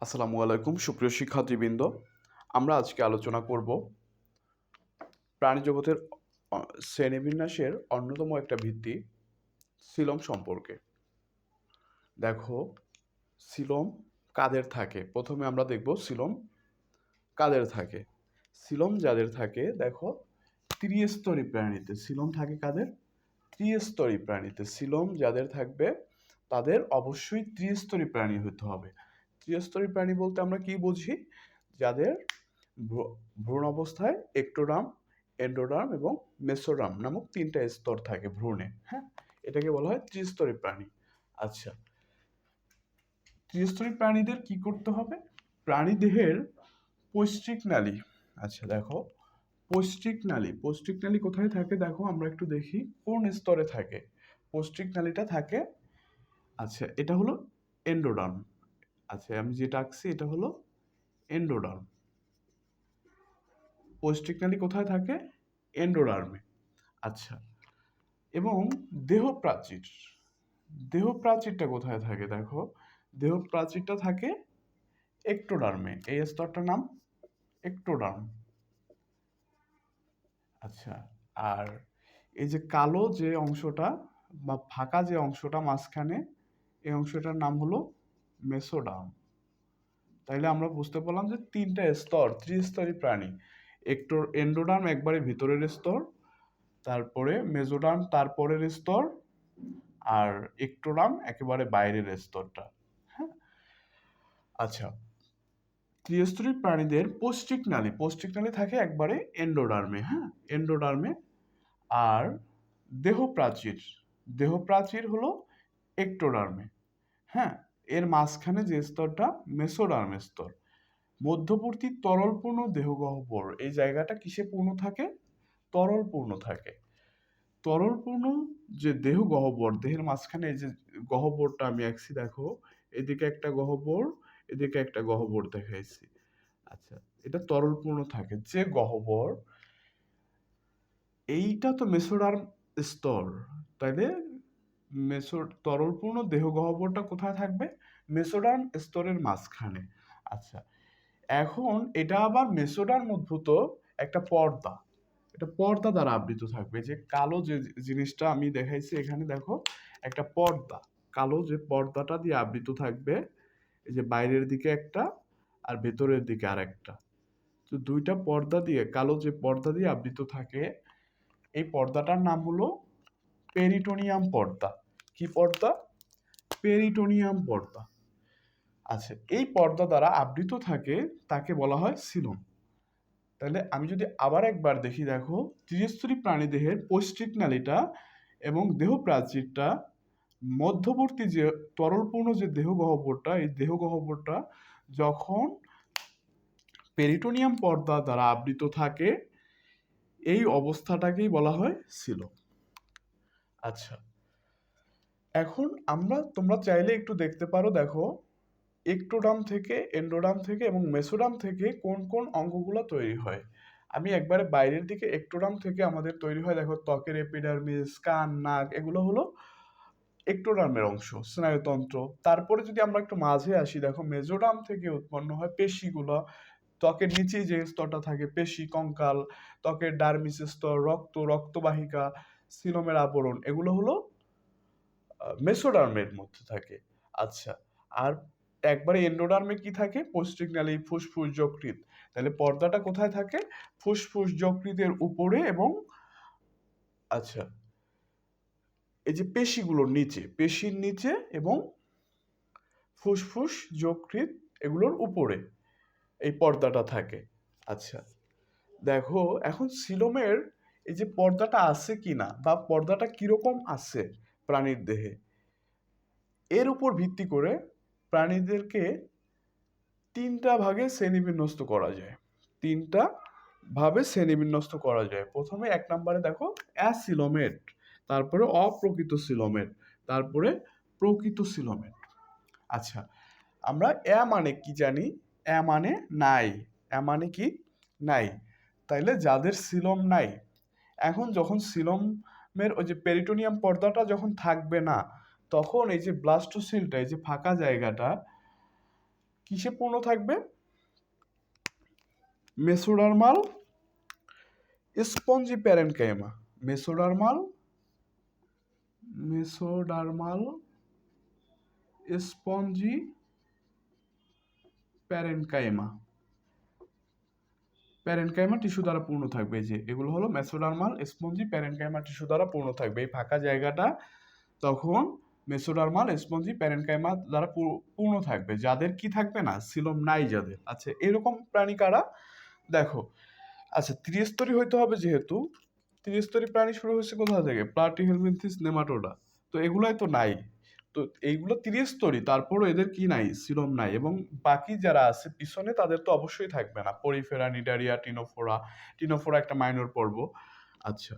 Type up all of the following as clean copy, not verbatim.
আসসালামু আলাইকুম সুপ্রিয় শিক্ষার্থীবৃন্দ। আমরা আজকে আলোচনা করব প্রাণীজগতের শ্রেণীবিন্যাসের অন্যতম একটা ভিত্তি সিলোম সম্পর্কে। দেখো, সিলোম কাদের থাকে? প্রথমে আমরা দেখব সিলোম কাদের থাকে। সিলোম যাদের থাকে, দেখো, ত্রিস্তরী প্রাণীতে সিলোম থাকে কাদের? ত্রিস্তরী প্রাণীতে সিলোম যাদের থাকবে তাদের অবশ্যই ত্রিস্তরী প্রাণী হতে হবে। ত্রিস্তরী প্রাণী বলতে আমরা কি বুঝি? যাদের ভ্রূণ অবস্থায় একটোডার্ম, এন্ডোডার্ম এবং মেসোডার্ম নামক তিনটা স্তর থাকে ভ্রূণে। হ্যাঁ, এটাকে বলা হয় ত্রিস্তরী প্রাণী। আচ্ছা, ত্রিস্তরী প্রাণীদের কি করতে হবে? প্রাণীদেহের পৌষ্টিক নালী। আচ্ছা দেখো, পৌষ্টিক নালী কোথায় থাকে? দেখো, আমরা একটু দেখি কোন স্তরে থাকে। পৌষ্টিক নালীটা থাকে, আচ্ছা এটা হলো এন্ডোডার্ম। আচ্ছা, আমি যেটা আঁকছি এটা হলো এন্ডোডার্ম। পৌষ্টিক নালী কোথায় থাকে? এন্ডোডার্মে। আচ্ছা, এবং দেহ প্রাচীর, দেহ প্রাচীরটা কোথায় থাকে? দেখো, দেহ প্রাচীরটা থাকে একটোডার্মে। এই স্তরটার নাম একটোডার্ম। আচ্ছা, আর এই যে কালো যে অংশটা বা ফাঁকা যে অংশটা মাঝখানে, এই অংশটার নাম হলো মেসোডার্ম। তাইলে আমরা বুঝতে পারলাম যে তিনটা স্তর, ত্রিস্তরী প্রাণী। এন্ডোডার্ম একবারে ভিতরের স্তর, তারপরে মেসোডার্ম তারপরের স্তর, আর একটোডার্ম একেবারে বাইরের স্তরটা। হ্যাঁ, আচ্ছা, ত্রিস্তরী প্রাণীদের পৌষ্টিক নালী থাকে একবারে এন্ডোডার্মে। হ্যাঁ, এন্ডোডার্মে। আর দেহ প্রাচীর হলো একটোডার্মে। হ্যাঁ, এর মাঝখানে যে স্তরটা মেসোডার্ম স্তর। মধ্যবর্তী তরলপূর্ণ দেহগহ্বর, এই জায়গাটা কিসে পূর্ণ থাকে? তরলপূর্ণ থাকে। তরলপূর্ণ যে দেহ গহ্বর, দেহের মাঝখানে এই যে গহ্বরটা আমি আঁকছি, দেখো, এদিকে একটা গহ্বর, এদিকে একটা গহ্বর দেখাইছি। আচ্ছা, এটা তরলপূর্ণ থাকে যে গহ্বর, এইটা তো মেসোডার্ম স্তর, তাইলে তরলপূর্ণ দেহ গহ্বরটা কোথায় থাকবে? মেসোডার্ম স্তরের মাঝখানে। আচ্ছা, এখন এটা আবার মেসোডার্ম উদ্ভূত একটা পর্দা, এটা পর্দা দ্বারা আবৃত থাকবে। যে কালো যে জিনিসটা আমি দেখাইছি এখানে, দেখো, একটা পর্দা, কালো যে পর্দাটা দিয়ে আবৃত থাকবে, এই যে বাইরের দিকে একটা আর ভেতরের দিকে আর একটা, তো দুইটা পর্দা দিয়ে, কালো যে পর্দা দিয়ে আবৃত থাকে, এই পর্দাটার নাম হলো পেরিটোনিয়াম পর্দা। কি পর্দা? পেরিটোনিয়াম পর্দা। আচ্ছা, এই পর্দা দ্বারা আবৃত থাকে তাকে বলা হয় সিলোম। তাহলে আমি যদি আবার একবার দেখি, দেখো, ত্রিস্তরী প্রাণীদেহের পৌষ্টিক নালীটা এবং দেহ প্রাচীরটা, মধ্যবর্তী যে তরলপূর্ণ যে দেহ গহ্বরটা, এই দেহ গহ্বরটা যখন পেরিটোনিয়াম পর্দা দ্বারা আবৃত থাকে, এই অবস্থাটাকেই বলা হয় সিলোম। আচ্ছা, এখন তোমরা চাইলে একটু দেখতে পারো, দেখো, একটোডার্ম থেকে, এন্ডোডার্ম থেকে এবং মেসোডার্ম থেকে কোন কোন অঙ্গগুলো তৈরি হয়। আমি একবারে বাইরের দিকে, একটোডার্ম থেকে আমাদের তৈরি হয়, দেখো, ত্বকের এপিডার্মিস, কান, নাক, এগুলো হলো একটোডার্মের অংশ, স্নায়ুতন্ত্র। তারপরে যদি আমরা একটু মাঝে আসি, দেখো, মেসোডার্ম থেকে উৎপন্ন হয় পেশিগুলো। ত্বকের নিচে যে স্তরটা থাকে, পেশি, কঙ্কাল, ত্বকের ডার্মিস স্তর, রক্তবাহিকা, সিলোমের আবরণ, এগুলো হলো মেসোডার্মের মধ্যে থাকে। আচ্ছা, আর একবারে এন্ডোডার্মে কি থাকে? পৌষ্টিক নালী, ফুসফুস, যকৃৎ। তাহলে পর্দাটা কোথায় থাকে? ফুসফুস, যকৃতের উপরে এবং, আচ্ছা, এই যে পেশিগুলোর নিচে, পেশির নিচে এবং ফুসফুস, যকৃৎ, এগুলোর উপরে এই পর্দাটা থাকে। আচ্ছা, দেখো, এখন সিলোমের এই যে পর্দাটা আছে কিনা, বা পর্দাটা কিরকম আছে প্রাণীর দেহে, এর উপর ভিত্তি করে প্রাণীদেরকে তিনটা ভাগে শ্রেণীবিন্যস্ত করা যায়। তিনটা ভাবে শ্রেণীবিন্যস্ত করা যায়। প্রথমে এক নম্বরে দেখো অ্যাসিলোমেট, তারপরে অপ্রকৃত সিলোমেট, তারপরে প্রকৃত সিলোমেট। আচ্ছা, আমরা অ্যা মানে কি জানি? অ্যা মানে নাই। অ্যা মানে কি? নাই। তাইলে যাদের সিলোম নাই, এখন যখন সিলোমের ওই যে পেরিটোনিয়াম পর্দাটা যখন থাকবে না, তখন এই যে ব্লাস্টোসিলটা, এই যে ফাঁকা জায়গাটা, কি কিসে পূর্ণ থাকবে? Mesodermal spongy parenchyma. Mesodermal spongy parenchyma tissue দ্বারা পূর্ণ থাকবে। যে এগুলো হলো মেসোডার্মাল স্পঞ্জি প্যারেনকাইমা টিস্যু দ্বারা পূর্ণ থাকবে। এই ফাঁকা জায়গাটা তখন মেসোডার্মাল স্পঞ্জি প্যারেনকাইমা দ্বারা পূর্ণ থাকবে। যাদের কি থাকবে না? সিলোম নাই যাদের। আচ্ছা, এরকম প্রাণী কারা? দেখো, আচ্ছা, ত্রিস্তরী হইতে হবে, যেহেতু ত্রিস্তরী প্রাণী শুরু হয়েছে কোথা থেকে? Platyhelminthes nematoda. তো এগুলাই তো নাই। তো এইগুলো ত্রিস্তরী, তারপরও এদের কি নাই? সিলোম নাই। এবং বাকি যারা আছে পিছনে তাদের তো অবশ্যই থাকবে না। পরিফেরা, নিডারিয়া, টিনোফোরা একটা মাইনর পর্ব। আচ্ছা,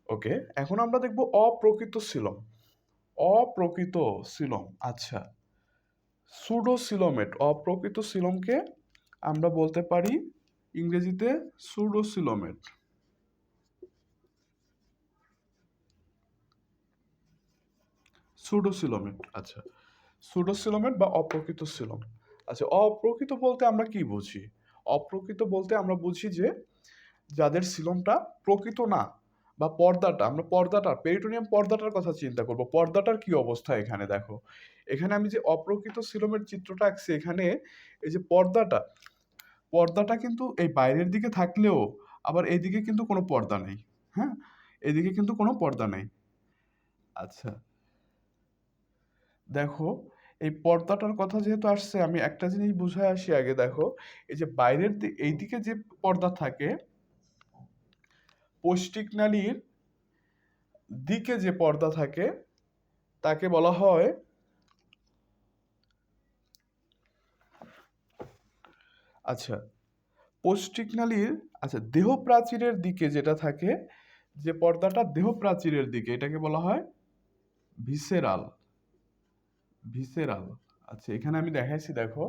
ওকে, এখন আমরা দেখব অপ্রকৃত সিলোম। অপ্রকৃত সিলোম, আচ্ছা, সুডোসিলোমেট। অপ্রকৃত সিলোমকে আমরা বলতে পারি ইংরেজিতে সুডোসিলোমেট। সুডোসিলোমেট, আচ্ছা, সুডোসিলোমেট বা অপ্রকৃত সিলোম। আচ্ছা, অপ্রকৃত বলতে আমরা কি বুঝি? অপ্রকৃত বলতে আমরা বুঝি যে যাদের সিলোমটা প্রকৃত না, বা পর্দাটার পেরিটোনিয়াম পর্দাটার কথা চিন্তা করব। পর্দাটার কি অবস্থা এখানে দেখো। এখানে আমি যে অপ্রকৃত সিলোমের চিত্রটা আঁকছি, এখানে এই যে পর্দাটা কিন্তু এই বাইরের দিকে থাকলেও আবার এইদিকে কিন্তু কোনো পর্দা নেই। হ্যাঁ, এদিকে কিন্তু কোনো পর্দা নেই। আচ্ছা, দেখো, এই পর্দাটার কথা যেহেতু আসছে, আমি একটা জিনিস বুঝায় আসি আগে। দেখো, এই যে বাইরের এইদিকে যে পর্দা থাকে, পৌষ্টিক নালীর দিকে যে পর্দা থাকে তাকে বলা হয়, আচ্ছা, পৌষ্টিক নালীর, আচ্ছা, দেহ প্রাচীরের দিকে যেটা থাকে, যে পর্দাটা দেহ প্রাচীরের দিকে, এটাকে বলা হয় ভিসেরাল। আচ্ছা, এখানে আমি দেখাইছি, দেখো,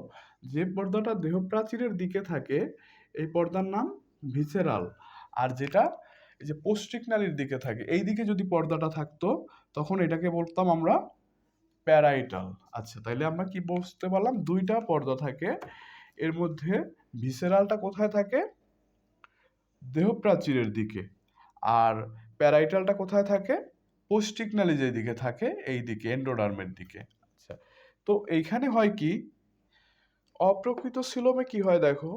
যে পর্দাটা দেহ প্রাচীরের দিকে থাকে এই পর্দার নাম ভিসেরাল। আর যেটা এই যে পৌষ্টিক নালীর দিকে থাকে, এই দিকে যদি পর্দাটা থাকতো তখন এটাকে বলতাম আমরা প্যারাইটাল। আচ্ছা, তাইলে আমরা কি বুঝতে পারলাম? দুইটা পর্দা থাকে, এর মধ্যে ভিসেরালটা কোথায় থাকে? দেহ প্রাচীরের দিকে। আর প্যারাইটালটা কোথায় থাকে? পৌষ্টিক নালী যে দিকে থাকে এই দিকে, এন্ডোডার্মের দিকে। আচ্ছা, তো এইখানে হয় কি, অপ্রকৃত সিলোমে কি হয় দেখো,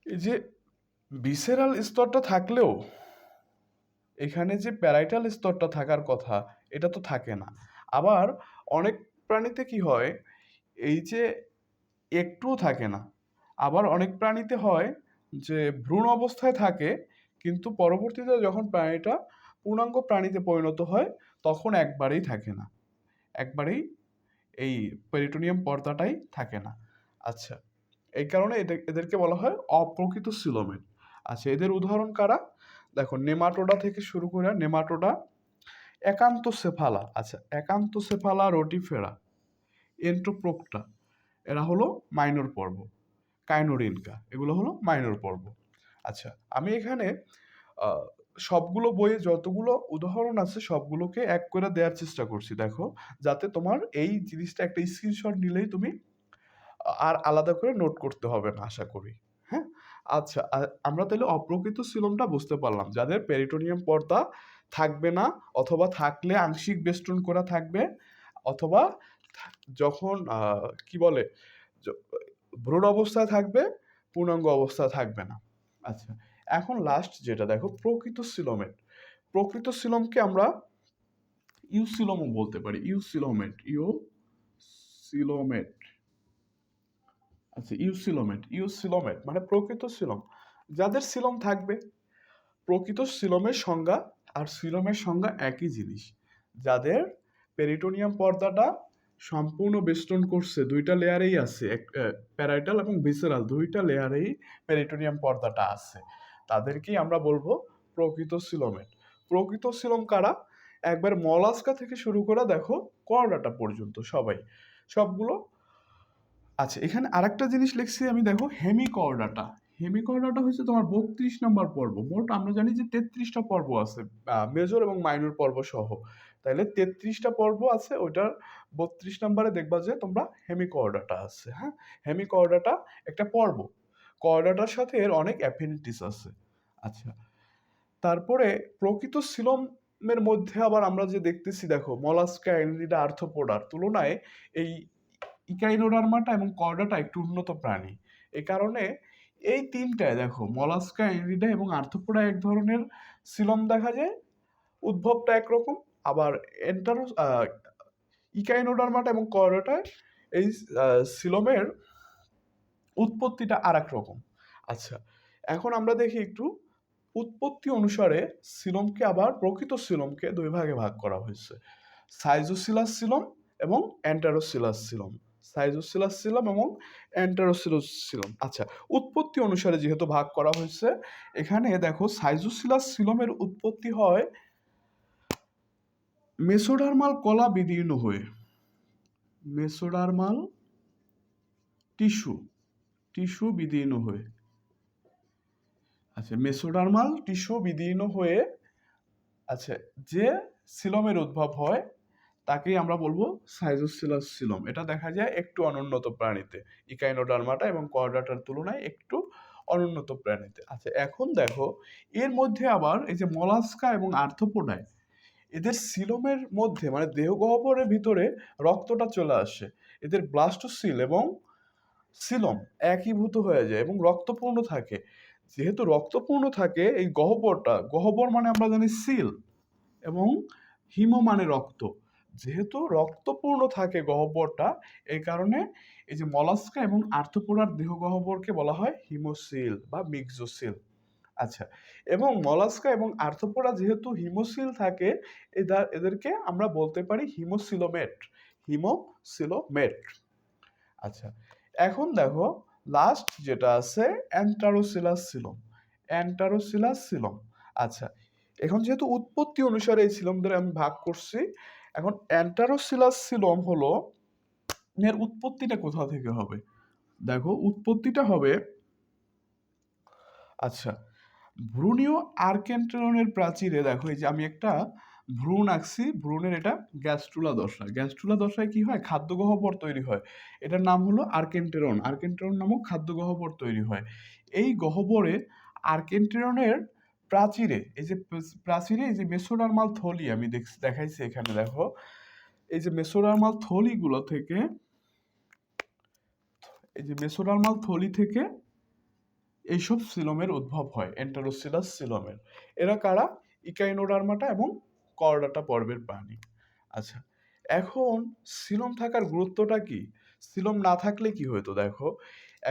এই যে ভিসেরাল স্তরটা থাকলেও এখানে যে প্যারাইটাল স্তরটা থাকার কথা এটা তো থাকে না। আবার অনেক প্রাণীতে কি হয়, এই যে একটুও থাকে না। আবার অনেক প্রাণীতে হয় যে ভ্রূণ অবস্থায় থাকে, কিন্তু পরবর্তীতে যখন প্রাণীটা পূর্ণাঙ্গ প্রাণীতে পরিণত হয় তখন একবারেই থাকে না। একবারেই এই পেরিটোনিয়াম পর্দাটাই থাকে না। আচ্ছা, এই কারণে এদেরকে বলা হয় অপ্রকৃত সিলোমেট। আচ্ছা, এদের উদাহরণ কারা? দেখো, নেমাটোডা থেকে শুরু করে, নেমাটোডা, একান্তোসেফালা, আচ্ছা, একান্তোসেফালা, রোটিফেরা, এন্টোপ্রোক্টা, এরা হলো মাইনর পর্ব। কাইনোরিনকা, এগুলো হলো মাইনর পর্ব। আচ্ছা, আমি এখানে সবগুলো বইয়ে যতগুলো উদাহরণ আছে সবগুলোকে এক করে দেওয়ার চেষ্টা করছি, দেখো, যাতে তোমার এই জিনিসটা একটা স্ক্রিনশট নিলেই তুমি আর আলাদা করে নোট করতে হবে না, আশা করি। হ্যাঁ, আচ্ছা, আমরা তাহলে অপ্রকৃত সিলোমটা বুঝতে পারলাম, যাদের পেরিটোনিয়াম পর্দা থাকবে না, অথবা থাকলে আংশিক বেষ্টন করা থাকবে, অথবা যখন কি বলে, ভ্রূণ অবস্থায় থাকবে, পূর্ণাঙ্গ অবস্থায় থাকবে না। আচ্ছা, এখন লাস্ট যেটা দেখো, প্রকৃত সিলোমেট। প্রকৃত সিলোমকে আমরা ইউসিলোমও বলতে পারি। ইউসিলোমেট। আচ্ছা, ইউসিলোমেট মানে প্রকৃত সিলোম, যাদের সিলোম থাকবে। প্রকৃত সিলোমের সংজ্ঞা আর সিলোমের সংজ্ঞা একই জিনিস, যাদের পেরিটোনিয়াম পর্দাটা সম্পূর্ণ বেষ্টন করছে, দুইটা লেয়ারেই আছে, প্যারাইটাল এবং ভিসেরাল দুইটা লেয়ারেই পেরিটোনিয়াম পর্দাটা আছে, তাদেরকেই আমরা বলবো প্রকৃত সিলোমেট। প্রকৃত সিলোম কারা? একবার মলাস্কা থেকে শুরু করে দেখো করডাটা পর্যন্ত সবগুলো। আচ্ছা, এখানে আরেকটা জিনিস লিখছি আমি, দেখো, হেমিকর্ডাটা হচ্ছে তোমার 32 নম্বর পর্ব। মোট আমরা জানি যে 33টা পর্ব আছে, মেজর এবং মাইনর পর্ব সহ। তাহলে 33টা পর্ব আছে, ওইটার 32 নম্বরে দেখবা যে তোমরা হেমিকর্ডাটা আছে। হ্যাঁ, হেমিকর্ডাটা একটা পর্ব, কর্ডাটার সাথে এর অনেক অ্যাফিনিটিস আছে। আচ্ছা, তারপরে প্রকৃত সিলমের মধ্যে আবার আমরা যে দেখতেছি, দেখো মলাস্কা, অ্যানিলিডা, আর্থ্রোপোডার তুলনায় এই ইকাইনোডার্মাটা এবং কর্ডাটা একটু উন্নত প্রাণী। এই কারণে এই তিনটায় দেখো মলাস্কা, অ্যানিলিডা এবং আর্থ্রোপোডা এক ধরনের সিলম দেখা যায়, উদ্ভবটা একরকম। আবার এন্টারোস ইকাইনোডার্মাটা এবং কর্ডাটায় এই সিলমের উৎপত্তিটা আর এক রকম। আচ্ছা, এখন আমরা দেখি একটু উৎপত্তি অনুসারে সিলমকে, আবার প্রকৃত সিলমকে দুই ভাগে ভাগ করা হয়েছে, সাইজোসিলাস সিলম এবং অ্যান্টারোসিলাস সিলম। সাইজোসিলাস সিলম এবং অ্যান্টারোসিলাস সিলম। আচ্ছা, উৎপত্তি অনুসারে যেহেতু ভাগ করা হয়েছে, এখানে দেখো সাইজোসিলাস সিলমের উৎপত্তি হয় মেসোডার্মাল কলা বিদীর্ণ হয়ে, মেসোডার্মাল টিস্যু বিদীর্ণ হয়ে। আচ্ছা, মেসোডার্মাল টিস্যু বিদীর্ণ হয়ে, আচ্ছা, যে সিলমের উদ্ভব হয় তাকেই আমরা বলবো সাইজোসিলাস সিলম। এটা দেখা যায় একটু অনুন্নত প্রাণীতে, ইকাইনোডার্মাটা এবং কর্ডাটার তুলনায় একটু অনুন্নত প্রাণীতে। আচ্ছা, এখন দেখো এর মধ্যে আবার এই যে মলাস্কা এবং আর্থ্রোপোডায়, এদের সিলমের মধ্যে মানে দেহগহ্বরের ভিতরে রক্তটা চলে আসে, এদের ব্লাস্টোসিল এবং সিলম একীভূত হয়ে যায় এবং রক্তপূর্ণ থাকে। যেহেতু রক্তপূর্ণ থাকে এই গহ্বরটা, গহ্বর মানে আমরা জানি সিল, এবং হিমো মানে রক্ত, যেহেতু রক্তপূর্ণ থাকে গহ্বরটা, এই কারণে এই যে মলাস্কা এবং আর্থ্রোপোডার দেহ গহ্বরকে বলা হয় হিমোসিল বা মিক্সোসিল। আচ্ছা, এবং মলাস্কা এবং আর্থ্রোপোডা যেহেতু হিমোসিল থাকে, এদেরকে আমরা বলতে পারি হিমোসিলোমেট, হিমোসিলোমেট। আচ্ছা, এখন দেখো লাস্ট যেটা আছে অ্যান্টারোসিলাস সিলম, অ্যান্টারোসিলাস সিলম। আচ্ছা, এখন যেহেতু উৎপত্তি অনুসারে এই সিলমদের আমি ভাগ করছি, এখন অ্যান্টারোসিলাস সিলম হলো, এর উৎপত্তিটা কোথা থেকে হবে? দেখো উৎপত্তিটা হবে, আচ্ছা, ভ্রূণীয় আর্কেন্টেরনের প্রাচীরে, দেখো এই যে আমি একটা ভ্রূণ আঁকছি, ভ্রূণের এটা গ্যাস্ট্রুলা দশা, গ্যাস্ট্রুলা দশায় কি হয়, খাদ্য গহ্বর তৈরি হয়, এটার নাম হলো আর্কেন্টেরন, আর্কেন্টেরন নামক খাদ্য গহ্বর তৈরি হয়। এই গহ্বরে আর্কেন্টেরনের প্রাচীরে, এই যে প্রাচীরে এই যে মেসোডার্মাল থলি আমি দেখাইছি এখানে, দেখো এই যে মেসোডার্মাল থলিগুলো থেকে, এই যে মেসোডার্মাল থলি থেকে এইসব সিলমের উদ্ভব হয়, এন্টারোসিলাস সিলমের। এরা কারা? ইকাইনোডার্মাটা এবং কর্ডাটা পর্বের প্রাণী। আচ্ছা, এখন সিলম থাকার গুরুত্বটা কি? সিলম না থাকলে কি হতো দেখো,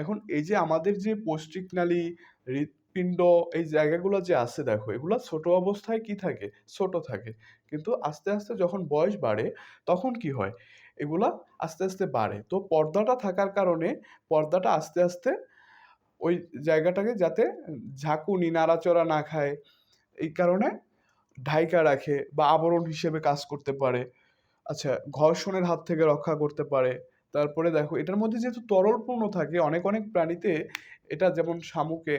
এখন এই যে আমাদের যে পৌষ্টিকনালী, হৃৎপিণ্ড, এই জায়গাগুলো যে আছে দেখো, এগুলা ছোট অবস্থায় কি থাকে, ছোট থাকে, কিন্তু আস্তে আস্তে যখন বয়স বাড়ে তখন কি হয়, এগুলা আস্তে আস্তে বাড়ে। তো পর্দাটা থাকার কারণে পর্দাটা আস্তে আস্তে ওই জায়গাটাকে যাতে ঝাঁকুনি নাড়াচড়া না খায়, এই কারণে ঢাইকা রাখে বা আবরণ হিসেবে কাজ করতে পারে। আচ্ছা, ঘর্ষণের হাত থেকে রক্ষা করতে পারে। তারপরে দেখো এটার মধ্যে যেহেতু তরলপূর্ণ থাকে, অনেক অনেক প্রাণীতে এটা, যেমন শামুকে,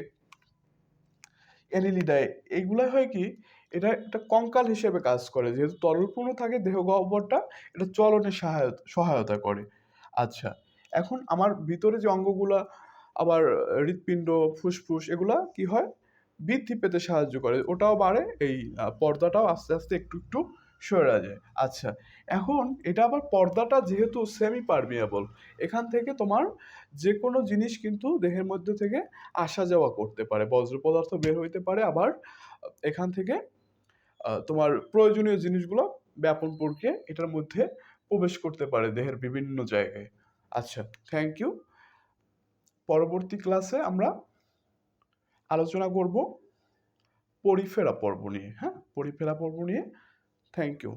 অ্যানিলিডায়, এইগুলা হয় কি, এটা একটা কঙ্কাল হিসেবে কাজ করে, যেহেতু তরলপূর্ণ থাকে দেহ গহ্বরটা, এটা চলনে সহায়তা করে। আচ্ছা, এখন আমার ভিতরে যে অঙ্গগুলা, আবার হৃৎপিণ্ড, ফুসফুস, এগুলা কি হয়, বৃদ্ধি পেতে সাহায্য করে, ওটাও বাড়ে, এই পর্দাটাও আস্তে আস্তে একটু একটু সরে যায়। আচ্ছা, এখন এটা আবার পর্দাটা যেহেতু সেমি পারমিয়েবল, এখান থেকে তোমার যে কোনো জিনিস কিন্তু দেহের মধ্যে থেকে আসা যাওয়া করতে পারে, বজ্র পদার্থ বের হইতে পারে, আবার এখান থেকে তোমার প্রয়োজনীয় জিনিসগুলো ব্যাপন প্রক্রিয়া এটার মধ্যে প্রবেশ করতে পারে দেহের বিভিন্ন জায়গায়। আচ্ছা, থ্যাংক ইউ। পরবর্তী ক্লাসে আমরা আলোচনা করব পরিফেরা পর্ব নিয়ে। হ্যাঁ, পরিফেরা পর্ব নিয়ে। Thank you.